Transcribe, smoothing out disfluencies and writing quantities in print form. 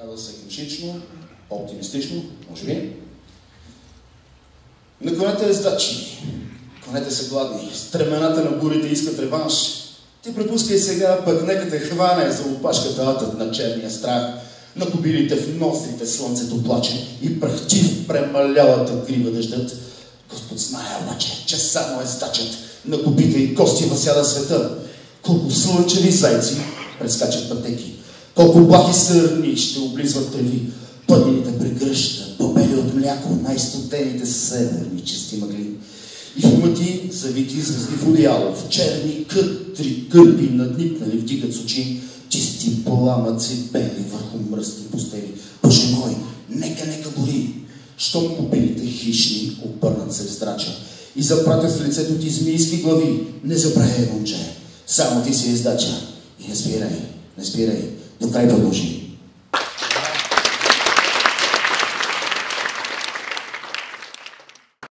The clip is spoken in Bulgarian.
казва се химшично, по-оптимистично, може би. На конете ездачи. Конете са гладни. Стремената на бурите искат реванш. Ти препускай сега, пък нека те хване за опашката атът на черния страх. На кобилите в нострите слънцето плаче и пръхчи в премалялата крива дъждът. Господ знае обаче, че само ездачът на копите и кости възсяда света. Колко слънчеви зайци прескачат пътеки, колко блахи сърни ще облизват треви, пътнините прегръщат, побели от мляко, най-студените северни чисти мъгли. И в мъти, завити звезди в одеяло, в черни кътри кърпи надникнали вдигат с очи, чисти пламъци бели върху мръсни постели. Боже мой, нека гори, щом копилите хищни обърнат се в здрача и запратят в лицето ти змийски глави. Не забравяй, момче, само ти си ездача. И не спирай, до край продължи.